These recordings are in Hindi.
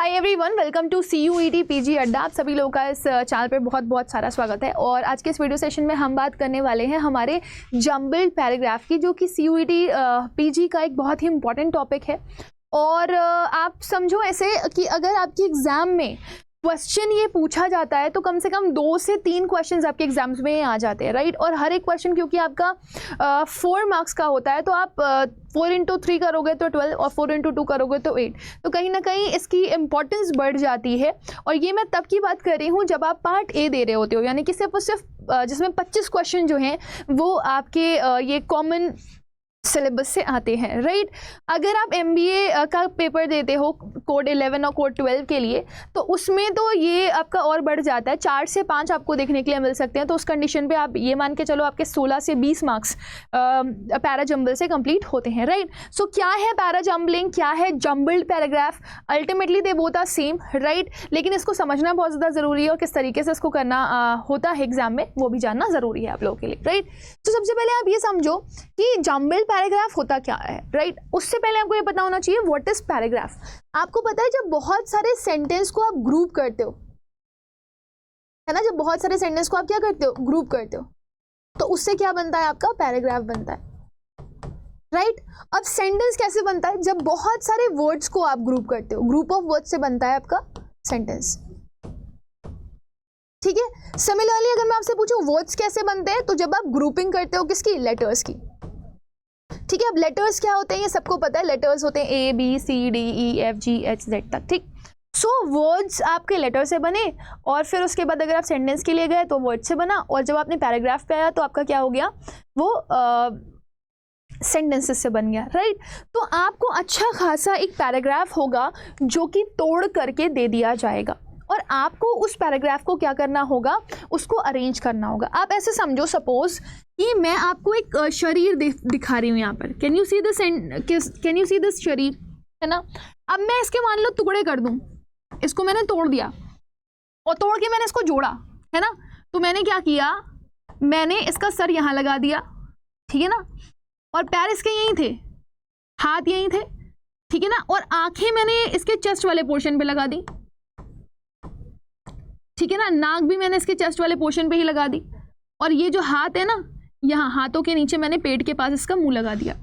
Hi everyone, welcome to CUET PG अड्डा। आप सभी लोगों का इस चैनल पे बहुत बहुत सारा स्वागत है। और आज के इस वीडियो सेशन में हम बात करने वाले हैं हमारे जम्बल्ड पैराग्राफ की, जो कि CUET PG का एक बहुत ही इंपॉर्टेंट टॉपिक है। और आप समझो ऐसे कि अगर आपकी एग्ज़ाम में क्वेश्चन ये पूछा जाता है तो कम से कम 2 से 3 क्वेश्चंस आपके एग्जाम्स में आ जाते हैं, राइट। और हर एक क्वेश्चन क्योंकि आपका 4 मार्क्स का होता है तो आप 4 into 3 करोगे तो 12 और 4 into 2 करोगे तो 8, तो कहीं ना कहीं इसकी इम्पोर्टेंस बढ़ जाती है। और ये मैं तब की बात कर रही हूँ जब आप पार्ट ए दे रहे होते हो, यानी कि सिर्फ जिसमें 25 क्वेश्चन जो हैं वो आपके ये कॉमन सिलेबस से आते हैं, राइट। अगर आप MBA का पेपर देते हो कोड 11 और कोड 12 के लिए तो उसमें तो ये आपका और बढ़ जाता है, 4 से 5 आपको देखने के लिए मिल सकते हैं। तो उस कंडीशन पे आप ये मान के चलो आपके 16 से 20 मार्क्स पैरा जम्बल से कंप्लीट होते हैं, राइट। सो क्या है पैरा जम्बलिंग, क्या है jumbled paragraph? Ultimately they both are same, right. लेकिन इसको समझना बहुत ज़्यादा ज़रूरी है और किस तरीके से इसको करना होता है एग्जाम में वो भी जानना ज़रूरी है आप लोगों के लिए, राइट। तो सबसे पहले आप ये समझो कि जम्बल्ड पैराग्राफ होता क्या है, राइट। उससे पहले आपको ये पता होना चाहिए व्हाट इज पैराग्राफ। आपको पता है जब बहुत सारे सेंटेंस को आप ग्रुप करते हो, है ना, जब बहुत सारे सेंटेंस को आप क्या करते हो, ग्रुप करते हो, तो उससे क्या बनता है, आपका पैराग्राफ बनता है, राइट। अब सेंटेंस कैसे बनता है? जब बहुत सारे वर्ड्स को आप ग्रुप करते हो, ग्रुप ऑफ वर्ड्स से बनता है आपका सेंटेंस, ठीक है। सिमिलरली अगर मैं आपसे पूछूं वर्ड्स कैसे बनते हैं, तो जब आप ग्रुपिंग करते हो किसकी, लेटर्स की, ठीक है। अब लेटर्स क्या होते हैं ये सबको पता है, लेटर्स होते हैं A B C D E F G H Z तक, ठीक। सो वर्ड्स आपके लेटर से बने और फिर उसके बाद अगर आप सेंटेंस के लिए गए तो वर्ड से बना, और जब आपने पैराग्राफ पे आया तो आपका क्या हो गया, वो सेंटेंसेस से बन गया, राइट। तो आपको अच्छा खासा एक पैराग्राफ होगा जो कि तोड़ करके दे दिया जाएगा और आपको उस पैराग्राफ को क्या करना होगा, उसको अरेंज करना होगा। आप ऐसे समझो सपोज कि मैं आपको एक शरीर दिखा रही हूँ यहाँ पर, कैन यू सी दिस शरीर, है ना। अब मैं इसके मान लो टुकड़े कर दूँ, इसको मैंने तोड़ दिया और तोड़ के मैंने इसको जोड़ा, है ना। तो मैंने क्या किया, मैंने इसका सर यहाँ लगा दिया, ठीक है ना, और पैर इसके यहीं थे, हाथ यहीं थे, ठीक है ना, और आंखें मैंने इसके चेस्ट वाले पोर्शन पे लगा दी, ठीक है ना, नाक भी मैंने इसके चेस्ट वाले पोर्शन पे ही लगा दी, और ये जो हाथ है ना, यहाँ हाथों के नीचे मैंने पेट के पास इसका मुंह लगा दिया।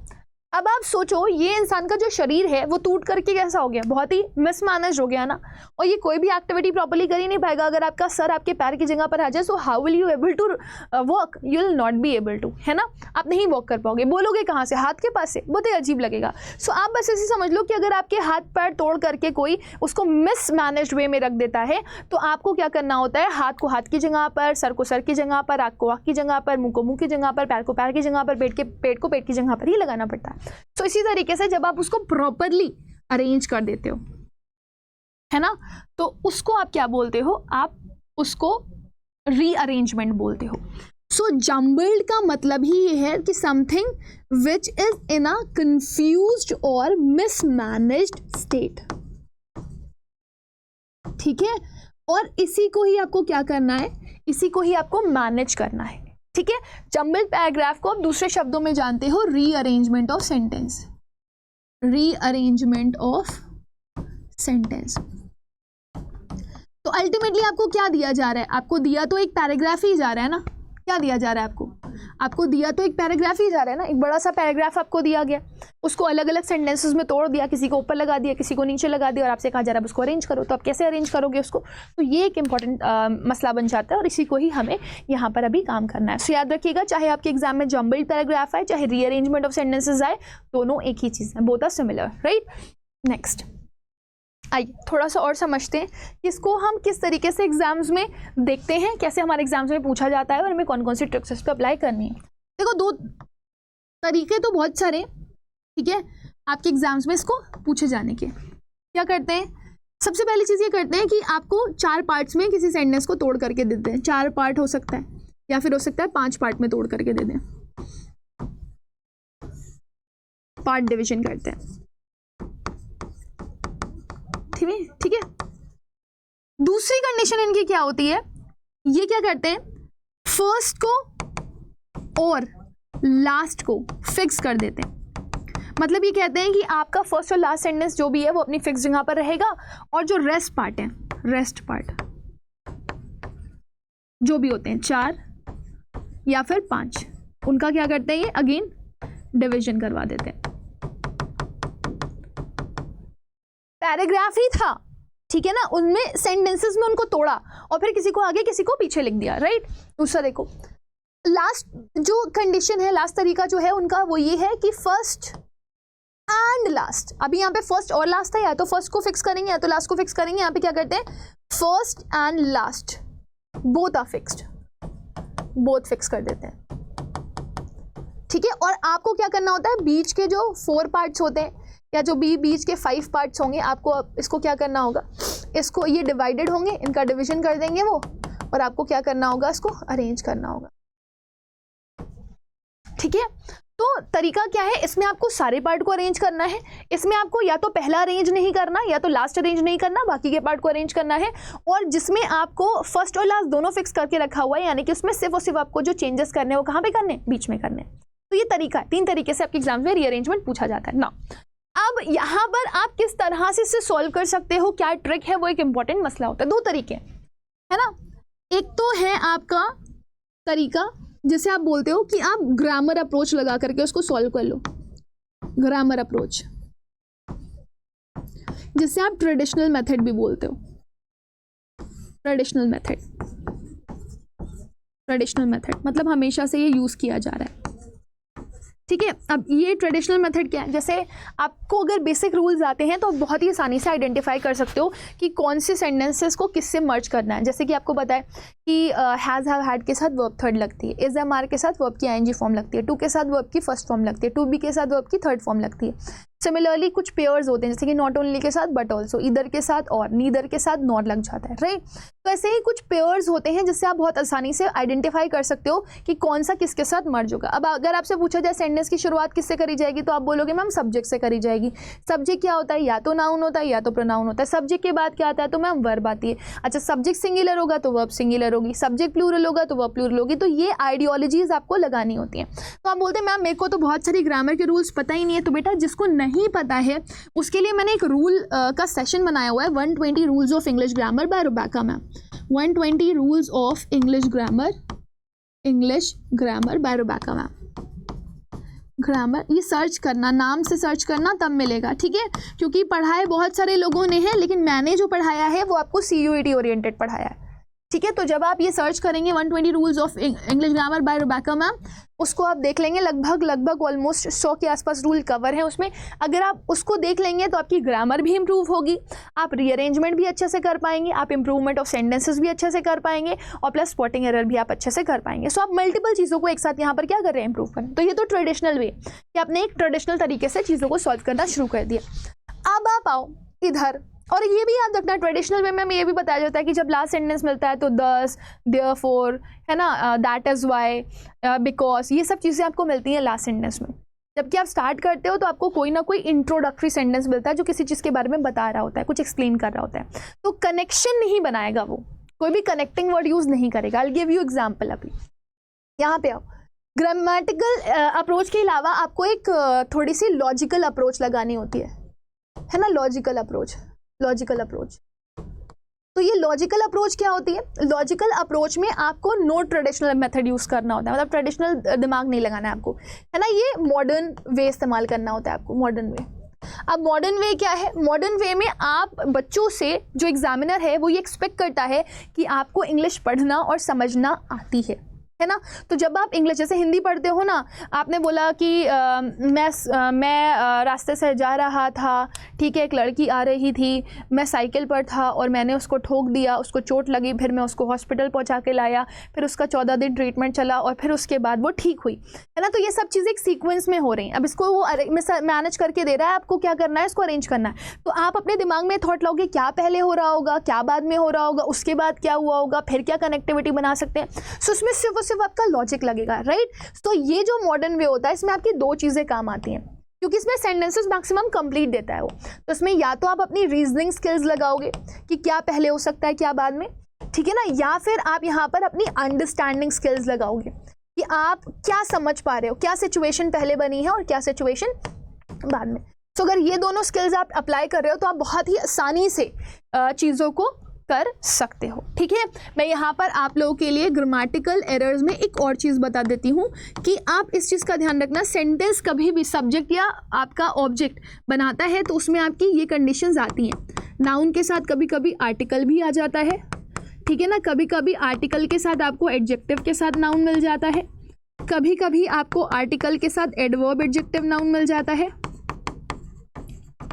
अब आप सोचो ये इंसान का जो शरीर है वो टूट करके कैसा हो गया, बहुत ही मिसमैनेज हो गया ना। और ये कोई भी एक्टिविटी प्रॉपर्ली कर ही नहीं पाएगा अगर आपका सर आपके पैर की जगह पर आ जाए। So how will you able to work, you will not be able to, है ना। आप नहीं वॉक कर पाओगे, बोलोगे कहाँ से, हाथ के पास से, बहुत ही अजीब लगेगा। सो आप बस ऐसे समझ लो कि अगर आपके हाथ पैर तोड़ करके कोई उसको मिसमैनेज्ड वे में रख देता है तो आपको क्या करना होता है, हाथ को हाथ की जगह पर, सर को सर की जगह पर, आँख को आँख की जगह पर, मुंह को मुंह की जगह पर, पैर को पैर की जगह पर, पेट को पेट की जगह पर ही लगाना पड़ता है। तो इसी तरीके से जब आप उसको प्रॉपरली अरेंज कर देते हो, है ना, तो उसको आप क्या बोलते हो, आप उसको रीअरेंजमेंट बोलते हो। सो जम्बल्ड का मतलब ही ये है कि something which is in a confused और मिसमैनेज्ड स्टेट, ठीक है। और इसी को ही आपको क्या करना है, इसी को ही आपको मैनेज करना है, ठीक है। जम्बल्ड पैराग्राफ को आप दूसरे शब्दों में जानते हो rearrangement of sentence, rearrangement of sentence. तो अल्टीमेटली आपको क्या दिया जा रहा है, आपको दिया तो एक पैराग्राफ ही जा रहा है ना, क्या दिया जा रहा है आपको दिया तो एक पैराग्राफ ही जा रहा है ना, एक बड़ा सा पैराग्राफ आपको दिया गया, उसको अलग अलग सेंटेंसेस में तोड़ दिया, किसी को ऊपर लगा दिया, किसी को नीचे लगा दिया और आपसे कहा जा रहा है उसको अरेंज करो। तो आप कैसे अरेंज करोगे उसको, तो ये एक इंपॉर्टेंट मसला बन जाता है और इसी को ही हमें यहाँ पर अभी काम करना है। सो याद रखिएगा, चाहे आपके एग्जाम में जम्बल्ड पैराग्राफ आए चाहे रीअरेंजमेंट ऑफ सेंटेंसेस आए, दोनों एक ही चीज़ है, both are similar, right. Next आइए थोड़ा सा और समझते हैं इसको हम किस तरीके से एग्जाम्स में देखते हैं, कैसे हमारे एग्जाम्स में पूछा जाता है और हमें कौन कौन सी ट्रिक्स इस पर अप्लाई करनी है। देखो 2 तरीके तो बहुत सारे, ठीक है, आपके एग्जाम्स में इसको पूछे जाने के। क्या करते हैं, सबसे पहली चीज़ ये करते हैं कि आपको 4 पार्ट्स में किसी सेंटेंस को तोड़ करके देते हैं। 4 पार्ट हो सकता है या फिर हो सकता है 5 पार्ट में तोड़ करके दे दें, पार्ट डिवीजन करते हैं, ठीक है। दूसरी कंडीशन इनकी क्या होती है, ये क्या करते हैं, फर्स्ट को और लास्ट को फिक्स कर देते हैं। मतलब ये कहते हैं कि आपका फर्स्ट और लास्ट सेंटेंस जो भी है वो अपनी फिक्स जगह पर रहेगा, और जो रेस्ट पार्ट है, रेस्ट पार्ट जो भी होते हैं 4 या फिर 5, उनका क्या करते हैं ये अगेन डिवीजन करवा देते हैं। पैराग्राफ ही था, ठीक है ना, उनमें सेंटेंसेस में उनको तोड़ा और फिर किसी को आगे किसी को पीछे लिख दिया, राइट। दूसरा देखो, लास्ट जो कंडीशन है, लास्ट तरीका जो है उनका वो ये है कि फर्स्ट एंड लास्ट। अभी यहाँ पे फर्स्ट और लास्ट था, या तो फर्स्ट को फिक्स करेंगे या तो लास्ट को फिक्स करेंगे। यहाँ पे क्या करते हैं, first and last both are fixed, both fix कर देते हैं, ठीक है। और आपको क्या करना होता है, बीच के जो 4 पार्ट्स होते हैं या जो बीच के 5 पार्ट्स होंगे, आपको इसको क्या करना होगा, इसको ये डिवाइडेड होंगे, इनका डिवीजन कर देंगे वो, और आपको क्या करना होगा, इसको अरेंज करना होगा, ठीक है। तो तरीका क्या है, इसमें आपको सारे पार्ट को अरेंज करना है। इसमें आपको या तो पहला अरेंज नहीं करना या तो लास्ट अरेंज नहीं करना, बाकी के पार्ट को अरेंज करना है। और जिसमें आपको फर्स्ट और लास्ट दोनों फिक्स करके रखा हुआ है, यानी कि उसमें सिर्फ और सिर्फ आपको जो चेंजेस करने हैं वो कहाँ पे करने, बीच में करने। तो ये तरीका है, 3 तरीके से आपके एग्जाम में रीअरेंजमेंट पूछा जाता है ना। अब यहाँ पर आप किस तरह से इसे सॉल्व कर सकते हो, क्या ट्रिक है, वो एक इंपॉर्टेंट मसला होता है। 2 तरीके है ना, एक तो है आपका तरीका जिसे आप बोलते हो कि आप ग्रामर अप्रोच लगा करके उसको सॉल्व कर लो, ग्रामर अप्रोच, जिसे आप ट्रेडिशनल मेथड भी बोलते हो, ट्रेडिशनल मेथड। ट्रेडिशनल मेथड मतलब हमेशा से ये यूज किया जा रहा है, ठीक है। अब ये ट्रेडिशनल मेथड क्या है, जैसे आपको अगर बेसिक रूल्स आते हैं तो बहुत ही आसानी से आइडेंटिफाई कर सकते हो कि कौन से सेंटेंसेस को किससे मर्ज करना है। जैसे कि आपको पता है कि हैज़ हैव हैड के साथ वर्ब थर्ड लगती है, इज एम आर के साथ वर्ब की आईएनजी फॉर्म लगती है, टू के साथ वर्ब की फर्स्ट फॉर्म लगती है, टू बी के साथ वर्ब की थर्ड फॉर्म लगती है। सिमिलरली कुछ पेयर्स होते हैं, जैसे कि नॉट ओनली के साथ बट ऑल्सो, इधर के साथ और, नीदर के साथ नॉट लग जाता है, राइट। तो ऐसे ही कुछ पेयर्स होते हैं जिससे आप बहुत आसानी से आइडेंटिफाई कर सकते हो कि कौन सा किसके साथ मर्ज होगा। अब अगर आपसे पूछा जाए सेंटेंस की शुरुआत किससे करी जाएगी, तो आप बोलोगे मैम सब्जेक्ट से करी जाएगी। सब्जेक्ट क्या होता है, या तो नाउन होता है या तो प्रोनाउन होता है। सब्जेक्ट के बाद क्या आता है, तो मैम वर्ब आती है। अच्छा, सब्जेक्ट सिंगुलर होगा तो वर्ब सिंगुलर होगी, सब्जेक्ट प्लूरल होगा तो वर्ब प्लूरल होगी। तो ये आइडियोलॉजीज आपको लगानी होती हैं। तो आप बोलते हैं मैम मेरे को तो बहुत सारी ग्रामर के रूल्स पता ही नहीं है। तो बेटा जिसको नहीं पता है उसके लिए मैंने एक रूल का सेशन बनाया हुआ है, 120 rules of English grammar by Rebecca ma'am. 120 rules of English grammar by Rebecca ma'am. Grammar ये सर्च करना, नाम से सर्च करना तब मिलेगा, ठीक है। क्योंकि पढ़ाए बहुत सारे लोगों ने है, लेकिन मैंने जो पढ़ाया है वो आपको CUET ओरिएंटेड पढ़ाया है, ठीक है। तो जब आप ये सर्च करेंगे 120 rules of English grammar by Rebecca ma'am, उसको आप देख लेंगे, लगभग ऑलमोस्ट 100 के आसपास रूल कवर है उसमें। अगर आप उसको देख लेंगे तो आपकी ग्रामर भी इंप्रूव होगी, आप रीअरेंजमेंट भी अच्छे से कर पाएंगे, आप इंप्रूवमेंट ऑफ सेंटेंसेस भी अच्छे से कर पाएंगे, और प्लस स्पॉटिंग एरर भी आप अच्छे से कर पाएंगे। सो आप मल्टीपल चीज़ों को एक साथ यहाँ पर क्या कर रहे हैं, इंप्रूव करें। तो ये तो ट्रेडिशनल वे कि आपने एक ट्रेडिशनल तरीके से चीज़ों को सॉल्व करना शुरू कर दिया। अब आप आओ इधर, और ये भी याद रखना ट्रेडिशनल वे में ये भी बताया जाता है कि जब लास्ट सेंटेंस मिलता है तो दस, देयरफॉर, है ना, दैट इज़ वाई, बिकॉज, ये सब चीज़ें आपको मिलती हैं लास्ट सेंटेंस में। जबकि आप स्टार्ट करते हो तो आपको कोई ना कोई इंट्रोडक्टरी सेंटेंस मिलता है जो किसी चीज़ के बारे में बता रहा होता है, कुछ एक्सप्लेन कर रहा होता है। तो कनेक्शन नहीं बनाएगा वो, कोई भी कनेक्टिंग वर्ड यूज़ नहीं करेगा। I will give you example. अभी यहाँ पे आओ, ग्रामेटिकल अप्रोच के अलावा आपको एक थोड़ी सी लॉजिकल अप्रोच लगानी होती है ना, लॉजिकल अप्रोच। तो ये लॉजिकल अप्रोच क्या होती है, लॉजिकल अप्रोच में आपको नो ट्रेडिशनल मेथड यूज करना होता है, मतलब ट्रेडिशनल दिमाग नहीं लगाना है आपको, है ना। ये मॉडर्न वे इस्तेमाल करना होता है आपको, मॉडर्न वे। अब मॉडर्न वे क्या है, मॉडर्न वे में आप बच्चों से, जो एग्जामिनर है वो ये एक्सपेक्ट करता है कि आपको इंग्लिश पढ़ना और समझना आती है ना। तो जब आप इंग्लिश, जैसे हिंदी पढ़ते हो ना, आपने बोला कि मैं रास्ते से जा रहा था, ठीक है, एक लड़की आ रही थी, मैं साइकिल पर था और मैंने उसको ठोक दिया, उसको चोट लगी, फिर मैं उसको हॉस्पिटल पहुंचा के लाया, फिर उसका 14 दिन ट्रीटमेंट चला और फिर उसके बाद वो ठीक हुई, है ना। तो ये सब चीज़ें एक सीक्वेंस में हो रही हैं। अब इसको वो मैनेज करके दे रहा है, आपको क्या करना है, इसको अरेंज करना है। तो आप अपने दिमाग में थॉट लाओगे क्या पहले हो रहा होगा, क्या बाद में हो रहा होगा, उसके बाद क्या हुआ होगा, फिर क्या कनेक्टिविटी बना सकते हैं। सो उसमें सिर्फ आपका लॉजिक लगेगा, राइट। तो ये जो मॉडर्न वे होता है, इसमें आपकी 2 चीजें काम आती हैं, क्योंकि इसमें सेंटेंसेस मैक्सिमम कंप्लीट देता है वो। तो इसमें या तो आप अपनी रीजनिंग स्किल्स लगाओगे कि क्या पहले हो सकता है क्या बाद में, ठीक है ना, या फिर आप यहाँ पर अपनी अंडरस्टैंडिंग स्किल्स लगाओगे कि आप क्या समझ पा रहे हो, क्या सिचुएशन पहले बनी है और क्या सिचुएशन बाद में। तो अगर ये दोनों स्किल्स आप अप्लाई कर रहे हो तो आप बहुत ही आसानी से चीज़ों को कर सकते हो, ठीक है। मैं यहाँ पर आप लोगों के लिए ग्रामेटिकल एरर्स में एक और चीज़ बता देती हूँ कि आप इस चीज़ का ध्यान रखना, सेंटेंस कभी भी सब्जेक्ट या आपका ऑब्जेक्ट बनाता है तो उसमें आपकी ये कंडीशंस आती हैं। नाउन के साथ कभी कभी आर्टिकल भी आ जाता है, ठीक है ना, कभी कभी आर्टिकल के साथ आपको एडजेक्टिव के साथ नाउन मिल जाता है, कभी कभी आपको आर्टिकल के साथ एडवर्ब एडजेक्टिव नाउन मिल जाता है,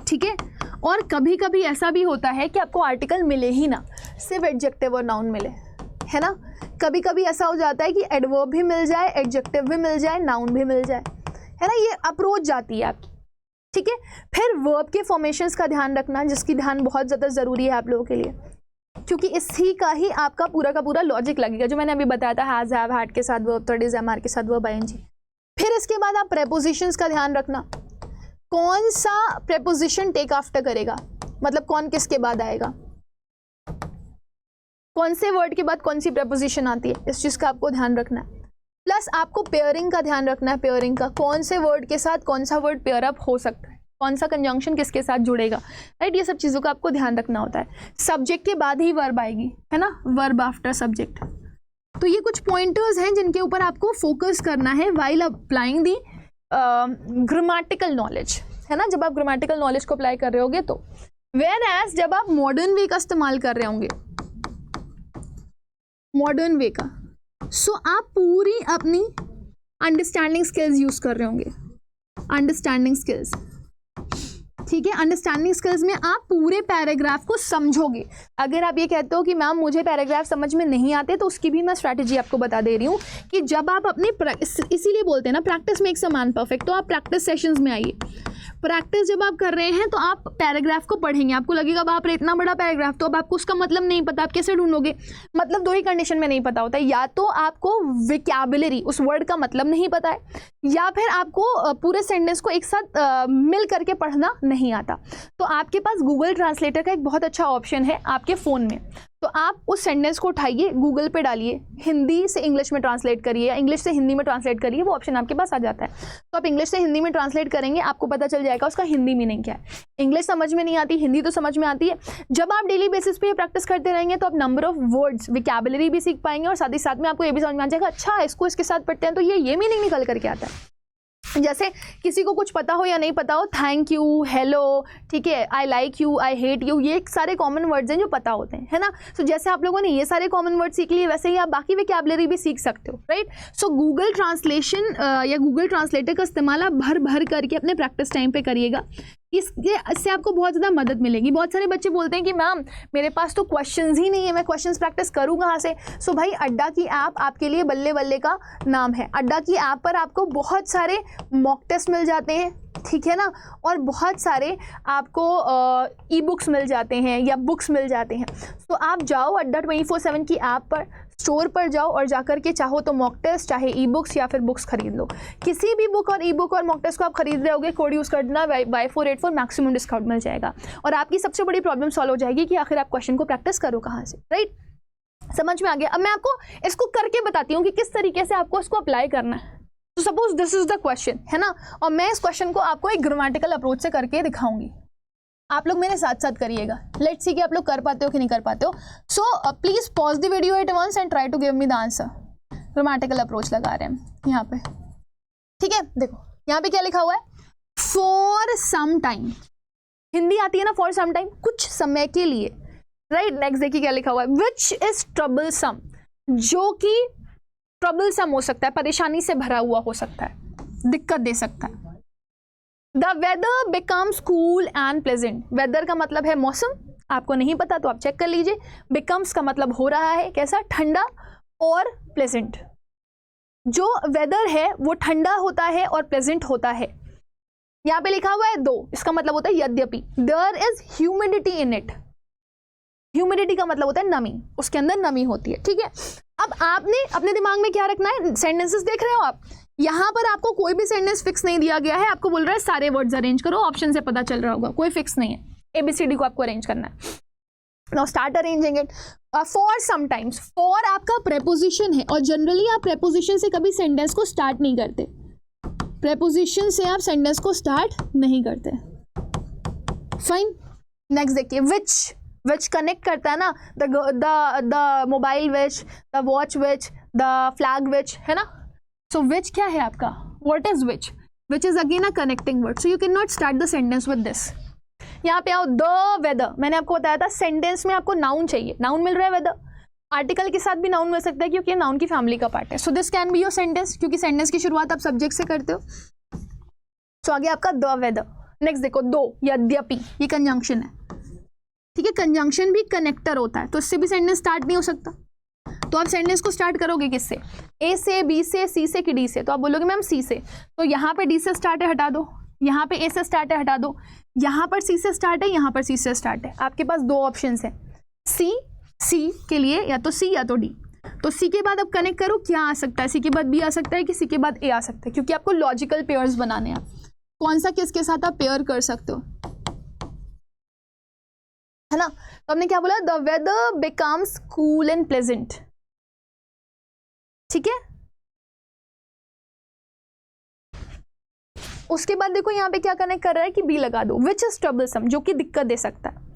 ठीक है। और कभी कभी ऐसा भी होता है कि आपको आर्टिकल मिले ही ना, सिर्फ एडजेक्टिव और नाउन मिले, है ना। कभी कभी ऐसा हो जाता है कि एडवर्ब भी मिल जाए, एडजेक्टिव भी मिल जाए, नाउन भी मिल जाए, है ना। ये अप्रोच जाती है आपकी, ठीक है। फिर वर्ब के फॉर्मेशंस का ध्यान रखना, जिसकी ध्यान बहुत ज़्यादा ज़रूरी है आप लोगों के लिए, क्योंकि इसी का ही आपका पूरा का पूरा लॉजिक लगेगा, जो मैंने अभी बताया था, हैज़, हैव, हैड के साथ verb, third is, am are के साथ वर्ब, आईएनजी। फिर इसके बाद आप प्रेपोजिशंस का ध्यान रखना, कौन सा प्रेपोजिशन टेक आफ्टर करेगा, मतलब कौन किसके बाद आएगा, कौन से वर्ड के बाद कौन सी प्रेपोजिशन आती है, इस चीज़ का आपको ध्यान रखना है। प्लस आपको पेयरिंग का ध्यान रखना है, पेयरिंग का, कौन से वर्ड के साथ कौन सा वर्ड पेयर अप हो सकता है, कौन सा कंजंक्शन किसके साथ जुड़ेगा, राइट। ये सब चीज़ों का आपको ध्यान रखना होता है। सब्जेक्ट के बाद ही वर्ब आएगी, है ना, वर्ब आफ्टर सब्जेक्ट। तो ये कुछ पॉइंटर्स हैं जिनके ऊपर आपको फोकस करना है वाइल अप्लाइंग दी ग्रामेटिकल नॉलेज, है ना। जब आप ग्रामेटिकल नॉलेज को अप्लाई कर रहे होगे तो, वेयर एज जब आप मॉडर्न वे का इस्तेमाल कर रहे होंगे, मॉडर्न वे का, सो आप पूरी अपनी अंडरस्टैंडिंग स्किल्स यूज कर रहे होंगे, अंडरस्टैंडिंग स्किल्स, ठीक है। अंडरस्टैंडिंग स्किल्स में आप पूरे पैराग्राफ को समझोगे। अगर आप ये कहते हो कि मैम मुझे पैराग्राफ समझ में नहीं आते, तो उसकी भी मैं स्ट्रैटेजी आपको बता दे रही हूँ कि जब आप अपने इसीलिए बोलते हैं ना, practice makes a man perfect. तो आप प्रैक्टिस सेशंस में आइए, प्रैक्टिस जब आप कर रहे हैं तो आप पैराग्राफ को पढ़ेंगे, आपको लगेगा बाप रे इतना बड़ा पैराग्राफ, तो अब आपको उसका मतलब नहीं पता, आप कैसे ढूंढोगे। मतलब दो ही कंडीशन में नहीं पता होता है, या तो आपको विकैबुलरी, उस वर्ड का मतलब नहीं पता है, या फिर आपको पूरे सेंटेंस को एक साथ मिल करके पढ़ना नहीं आता। तो आपके पास गूगल ट्रांसलेटर का एक बहुत अच्छा ऑप्शन है आपके फ़ोन में, तो आप उस सेंटेंस को उठाइए, गूगल पे डालिए, हिंदी से इंग्लिश में ट्रांसलेट करिए या इंग्लिश से हिंदी में ट्रांसलेट करिए, वो ऑप्शन आपके पास आ जाता है। तो आप इंग्लिश से हिंदी में ट्रांसलेट करेंगे, आपको पता चल जाएगा उसका हिंदी मीनिंग क्या है। इंग्लिश समझ में नहीं आती, हिंदी तो समझ में आती है। जब आप डेली बेसिस पे प्रैक्टिस करते रहेंगे तो आप नंबर ऑफ वर्ड्स, विकैबुलरी भी सीख पाएंगे, और साथ ही साथ में आपको ये भी समझ में आ जाएगा, अच्छा इसको इसके साथ पढ़ते हैं तो ये मीनिंग निकल करके आता है। जैसे किसी को कुछ पता हो या नहीं पता हो, थैंक यू, हेलो, ठीक है, I like you, I hate you, ये सारे कॉमन वर्ड्स हैं जो पता होते हैं, है ना। सो जैसे आप लोगों ने ये सारे कॉमन वर्ड सीख लिए, वैसे ही आप बाकी वोकैबुलरी भी सीख सकते हो, राइट। सो गूगल ट्रांसलेशन या गूगल ट्रांसलेटर का इस्तेमाल आप भर भर करके अपने प्रैक्टिस टाइम पे करिएगा, इससे आपको बहुत ज़्यादा मदद मिलेगी। बहुत सारे बच्चे बोलते हैं कि मैम मेरे पास तो क्वेश्चंस ही नहीं है, मैं क्वेश्चंस प्रैक्टिस करूँ कहाँ से। सो भाई अड्डा की ऐप आपके लिए बल्ले बल्ले का नाम है। अड्डा की ऐप पर आपको बहुत सारे मॉक टेस्ट मिल जाते हैं, ठीक है ना, और बहुत सारे आपको ई बुक्स मिल जाते हैं या बुक्स मिल जाते हैं। तो आप जाओ अड्डा 24/7 की ऐप पर, स्टोर पर जाओ और जाकर के चाहो तो मॉक टेस्ट, चाहे ई बुक्स या फिर बुक्स खरीद लो। किसी भी बुक और ई बुक और मॉक टेस्ट को आप खरीद रहे होगे, कोड यूज़ करना Y484 मैक्सिमम डिस्काउंट मिल जाएगा, और आपकी सबसे बड़ी प्रॉब्लम सॉल्व हो जाएगी कि आखिर आप क्वेश्चन को प्रैक्टिस करो कहाँ से, राइट। समझ में आ गया। अब मैं आपको इसको करके बताती हूँ कि किस तरीके से आपको इसको अप्लाई करना है। तो suppose this is the question, है ना, और मैं इस क्वेश्चन को आपको एक ग्रामेटिकल अप्रोच से करके दिखाऊंगी। आप लोग मेरे साथ साथ करिएगा, लेट्स सी कि आप लोग कर पाते हो कि नहीं कर पाते हो। So please pause the video at once and try to give me the answer. Grammatical approach लगा रहे हैं यहाँ पे, ठीक है। देखो यहाँ पे क्या लिखा हुआ है, फॉर सम टाइम, हिंदी आती है ना, फॉर सम टाइम, कुछ समय के लिए, राइट। नेक्स्ट देखिए क्या लिखा हुआ है, विच इज ट्रबलसम, जो कि ट्रबलसम हो सकता है, परेशानी से भरा हुआ हो सकता है, दिक्कत दे सकता है। The weather becomes cool and pleasant, weather का मतलब है मौसम, आपको नहीं पता तो आप चेक कर लीजिए। बिकम्स का मतलब हो रहा है, कैसा, ठंडा, और प्लेजेंट, जो वेदर है वो ठंडा होता है और प्लेजेंट होता है। यहाँ पे लिखा हुआ है दो, इसका मतलब होता है यद्यपि। There is humidity in it, humidity का मतलब होता है नमी, उसके अंदर नमी होती है, ठीक है। अब आपने अपने दिमाग में क्या रखना है, सेंटेंसेस देख रहे हो आप, यहाँ पर आपको कोई भी सेंटेंस फिक्स नहीं दिया गया है, आपको बोल रहा है सारे वर्ड्स अरेंज करो, ऑप्शन से पता चल रहा होगा, कोई फिक्स नहीं है, ABCD को आपको अरेंज करना है। Now start arranging it. For sometimes, for आपका प्रेपोजिशन है, और जनरली आप प्रेपोजिशन से कभी सेंटेंस को स्टार्ट नहीं करते, प्रेपोजिशन से आप सेंटेंस को स्टार्ट नहीं करते। फाइन, नेक्स्ट देखिए, विच कनेक्ट करता है ना, the mobile which, the watch which, the flag विच, है ना। सो विच क्या है आपका, what is which? Which is again a connecting word, so you can not start the sentence with this. यहाँ पे आओ, द वेदर, मैंने आपको बताया था सेंटेंस में आपको नाउन चाहिए, नाउन मिल रहा है वेदर, आर्टिकल के साथ भी नाउन मिल सकता है क्योंकि नाउन की फैमिली का पार्ट है। So this can be your sentence, क्योंकि सेंटेंस की शुरुआत आप सब्जेक्ट से करते हो। सो आगे आपका द वेदर। नेक्स्ट देखो, दो, यद्यपि, ये कंजंक्शन है, ठीक है। कंजंक्शन भी कनेक्टर होता है, तो इससे भी सेंटेंस स्टार्ट नहीं हो सकता। तो आप सेंटेंस को स्टार्ट करोगे किससे? ए से, बी से, सी से कि डी से? तो आप बोलोगे मैम सी से, तो यहाँ पे डी से स्टार्ट है, हटा दो, यहाँ पे ए से स्टार्ट है, हटा दो, यहाँ पर सी से स्टार्ट है, यहाँ पर सी से स्टार्ट है। आपके पास दो ऑप्शंस हैं, सी के लिए या तो सी या तो डी। तो सी के बाद अब कनेक्ट करो, क्या आ सकता है? सी के बाद बी आ सकता है कि सी के बाद ए आ सकता है, क्योंकि आपको लॉजिकल पेयर्स बनाने हैं। कौन सा किसके साथ आप पेयर कर सकते हो, है ना। तो हमने क्या बोला, the weather becomes cool and pleasant, ठीक है। उसके बाद देखो यहाँ पे क्या कनेक्ट कर रहा है कि बी लगा दो, विच इज ट्रबलसम, जो कि दिक्कत दे सकता है।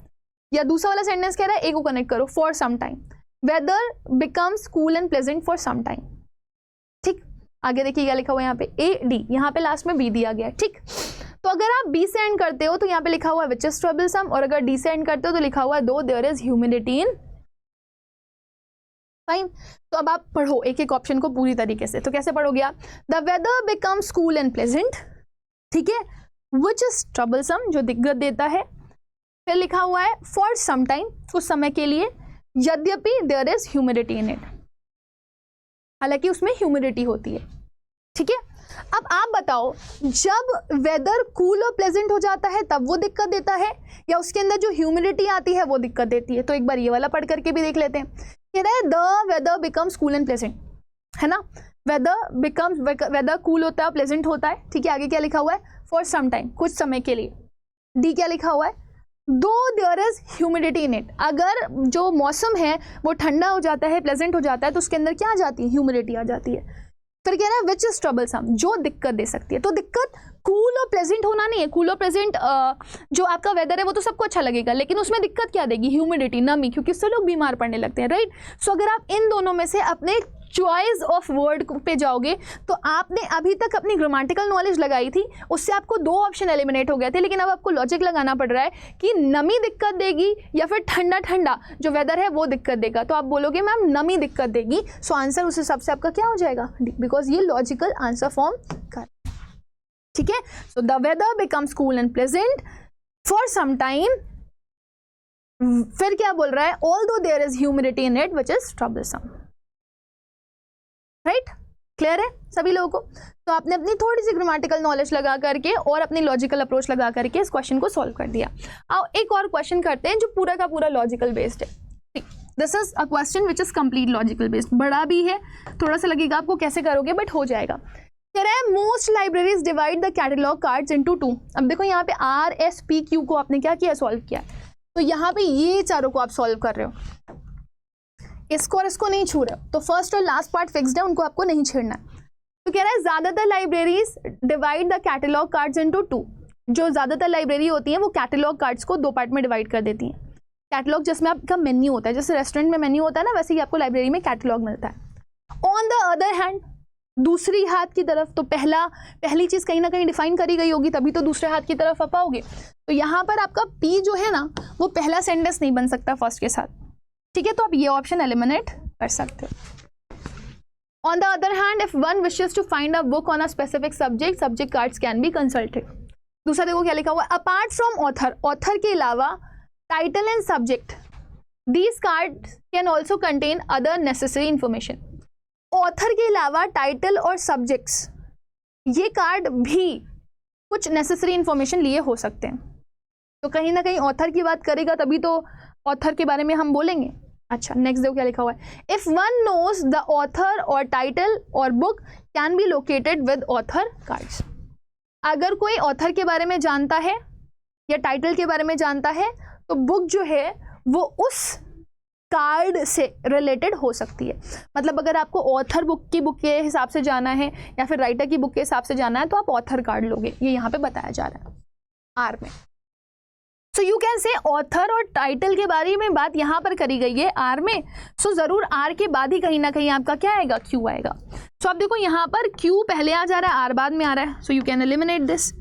या दूसरा वाला सेंटेंस कह रहा है ए को कनेक्ट करो, for some time, weather becomes cool and pleasant for some time, ठीक। आगे देखिए क्या लिखा हुआ है यहाँ पे, ए डी, यहाँ पे लास्ट में बी दिया गया है, ठीक। तो अगर आप बी से एंड करते हो तो यहाँ पे लिखा हुआ है विच इज ट्रबलसम, और अगर डी से एंड करते हो तो लिखा हुआ है though there is humidity in. Fine, तो अब आप पढ़ो एक एक ऑप्शन को पूरी तरीके से। तो कैसे पढ़ोगे आप, the weather becomes cool and pleasant, ठीक है, विच इज ट्रबलसम, जो दिक्कत देता है, फिर लिखा हुआ है फॉर सम टाइम, कुछ समय के लिए, यद्यपि there is humidity in it, हालांकि उसमें ह्यूमिडिटी होती है, ठीक है। अब आप बताओ, जब वेदर कूल और प्लेजेंट हो जाता है तब वो दिक्कत देता है, या उसके अंदर जो ह्यूमिडिटी आती है वो दिक्कत देती है? तो एक बार ये वाला पढ़ करके भी देख लेते हैं। कह रहा है the weather becomes cool and pleasant, है ना। वेदर कूल होता है, प्लेजेंट होता है, ठीक है। आगे क्या लिखा हुआ है, फॉर सम टाइम, कुछ समय के लिए। डी क्या लिखा हुआ है, though there is humidity in it, अगर जो मौसम है वो ठंडा हो जाता है, प्लेजेंट हो जाता है, तो उसके अंदर क्या आ जाती है, ह्यूमिडिटी आ जाती है। फिर कह रहा है विच इज ट्रबलसम, जो दिक्कत दे सकती है। तो दिक्कत कूल और प्लेजेंट होना नहीं है, कूल और प्लेजेंट जो आपका वेदर है वो तो सबको अच्छा लगेगा, लेकिन उसमें दिक्कत क्या देगी, ह्यूमिडिटी, नमी, क्योंकि उससे लोग बीमार पड़ने लगते हैं, राइट। सो अगर आप इन दोनों में से अपने चॉइस ऑफ वर्ड पे जाओगे तो आपने अभी तक अपनी ग्रामेटिकल नॉलेज लगाई थी, उससे आपको दो ऑप्शन एलिमिनेट हो गए थे, लेकिन अब आपको लॉजिक लगाना पड़ रहा है कि नमी दिक्कत देगी या फिर ठंडा ठंडा जो वेदर है वो दिक्कत देगा। तो आप बोलोगे मैम नमी दिक्कत देगी, सो आंसर उस हिसाब से आपका क्या हो जाएगा, डी, बिकॉज ये लॉजिकल आंसर फॉर्म कर, ठीक है। So the weather becomes cool and pleasant for some time, फिर क्या बोल रहा है, although there is humidity in it which is troublesome, right. Clear है सभी लोगों को? तो आपने अपनी थोड़ी सी ग्रामेटिकल नॉलेज लगा करके और अपनी लॉजिकल अप्रोच लगा करके इस क्वेश्चन को सॉल्व कर दिया। आओ एक और क्वेश्चन करते हैं जो पूरा का पूरा लॉजिकल बेस्ड है, ठीक। This is a question which is complete logical based, बड़ा भी है, थोड़ा सा लगेगा आपको कैसे करोगे, बट हो जाएगा। कह रहा है most libraries divide the catalogue cards into 2। अब देखो यहाँ पे आर एस पी क्यू को आपने क्या किया, सॉल्व किया। तो यहाँ पे ये चारों को आप सॉल्व कर रहे हो, इसको और इसको नहीं छू रहे हो, तो फर्स्ट और लास्ट पार्ट फिक्स्ड है, उनको आपको नहीं छेड़ना है। तो कह रहा है ज्यादातर libraries divide the catalogue cards into 2। जो ज्यादातर लाइब्रेरी होती हैं वो कैटलॉग कार्ड्स को दो पार्ट में डिवाइड कर देती हैं। कैटलॉग जिसमें आपका मेन्यू होता है, जैसे रेस्टोरेंट में मेन्यू होता है ना, वैसे ही आपको लाइब्रेरी में कैटलॉग मिलता है। ऑन द अदर हैंड, दूसरी हाथ की तरफ, तो पहली चीज कहीं ना कहीं डिफाइन करी गई होगी, तभी तो दूसरे हाथ की तरफ आप आओगे। तो यहाँ पर आपका पी जो है ना वो पहला सेंटेंस नहीं बन सकता फर्स्ट के साथ, ठीक है। तो आप ये ऑप्शन एलिमिनेट कर सकते हो। On the other hand, if one wishes to find a book on a specific subject, subject cards can be consulted. दूसरा देखो क्या लिखा हुआ है, अपार्ट फ्रॉम ऑथर, ऑथर के अलावा title and subject, these cards can also contain other necessary information. Author के अलावा टाइटल और सब्जेक्ट्स, ये कार्ड भी कुछ नेसेसरी इंफॉर्मेशन लिए हो सकते हैं। तो कहीं ना कहीं ऑथर की बात करेगा तभी तो ऑथर के बारे में हम बोलेंगे। अच्छा, नेक्स्ट देखो क्या लिखा हुआ है, if one knows the author और टाइटल और book can be located with author cards. अगर कोई ऑथर के बारे में जानता है या टाइटल के बारे में जानता है तो बुक जो है वो उस कार्ड से रिलेटेड हो सकती है। मतलब अगर आपको ऑथर बुक के हिसाब से जाना है या फिर राइटर की बुक के हिसाब से जाना है तो आप ऑथर कार्ड लोगे, ये यहाँ पे बताया जा रहा है आर में। So you can say author और टाइटल के बारे में बात यहाँ पर करी गई है आर में, सो जरूर आर के बाद ही कहीं ना कहीं आपका क्या आएगा, क्यू आएगा। सो आप देखो यहाँ पर क्यू पहले आ जा रहा है, आर बाद में आ रहा है, so you can eliminate this.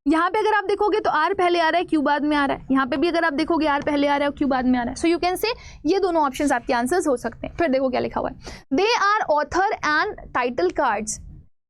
यहाँ पे अगर आप देखोगे तो आर पहले आ रहा है, क्यू बाद में आ रहा है, यहाँ पे भी अगर आप देखोगे आर पहले आ रहा है और क्यू बाद में आ रहा है। सो यू कैन से ये दोनों ऑप्शंस आपके आंसर्स हो सकते हैं। फिर देखो क्या लिखा हुआ है, they are author and title cards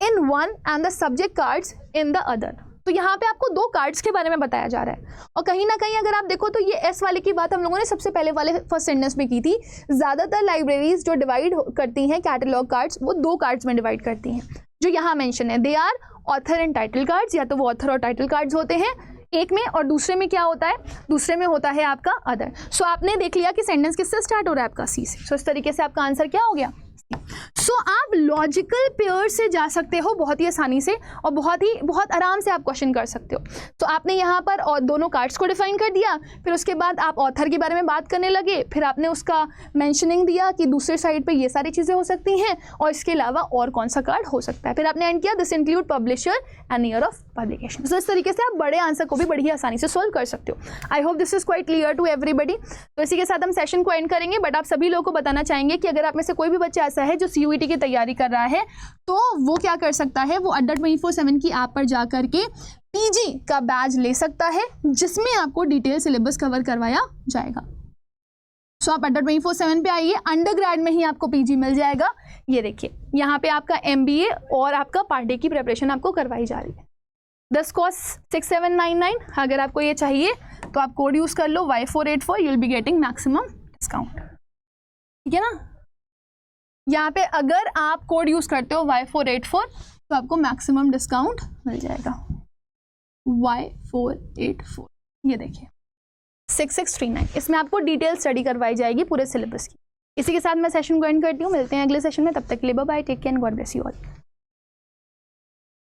in one and the subject cards in the other. तो यहाँ पे आपको दो कार्ड्स के बारे में बताया जा रहा है और कहीं ना कहीं अगर आप देखो तो ये एस वाले की बात हम लोगों ने सबसे पहले वाले फर्स्ट सेंटेंस में की थी। ज़्यादातर लाइब्रेरीज जो डिवाइड करती हैं कैटलॉग कार्ड्स वो दो कार्ड्स में डिवाइड करती हैं जो यहाँ मेंशन है, they are author and title cards, या तो वो ऑथर और टाइटल कार्ड्स होते हैं एक में, और दूसरे में क्या होता है, दूसरे में होता है आपका अदर। सो आपने देख लिया कि सेंटेंस किससे स्टार्ट हो रहा है आपका, सी से। सो इस तरीके से आपका आंसर क्या हो गया, सो आप लॉजिकल पेयर से जा सकते हो बहुत ही आसानी से और बहुत आराम से आप क्वेश्चन कर सकते हो। तो आपने यहाँ पर और दोनों कार्ड्स को डिफाइन कर दिया, फिर उसके बाद आप ऑथर के बारे में बात करने लगे, फिर आपने उसका मेंशनिंग दिया कि दूसरे साइड पे ये सारी चीज़ें हो सकती हैं और इसके अलावा और कौन सा कार्ड हो सकता है। फिर आपने एंड किया this include publisher and year of publication. तो इस तरीके से आप बड़े आंसर को भी बड़ी आसानी से सोल्व कर सकते हो। I hope this is quite clear to everybody. तो इसी के साथ हम सेशन को एंड करेंगे, बट आप सभी लोगों को बताना चाहेंगे कि अगर आप में से कोई भी बच्चा ऐसा है जो CUET की तैयारी कर रहा है तो वो क्या कर सकता है, वो अड्डा 24/7 की ऐप पर जा करके PG का बैच ले सकता है जिसमें आपको डिटेल सिलेबस कवर करवाया जाएगा। सो आप अड्डा 24/7 पे आइए, अंडर ग्रेड में ही आपको PG मिल जाएगा। ये देखिए यहाँ पे आपका MBA और आपका पार्ट डे की प्रिपरेशन आपको करवाई जा रही है। दस कॉस्ट 6799। अगर आपको ये चाहिए तो आप कोड यूज कर लो Y484, you will be getting maximum discount, ठीक है ना। यहाँ पे अगर आप कोड यूज करते हो Y484 तो आपको मैक्सिमम डिस्काउंट मिल जाएगा Y484। ये देखिए 6639, इसमें आपको डिटेल स्टडी करवाई जाएगी पूरे सिलेबस की। इसी के साथ मैं सेशन को एंड करती हूँ, मिलते हैं अगले सेशन में, तब तक के लिए bye bye, take care and God bless you all.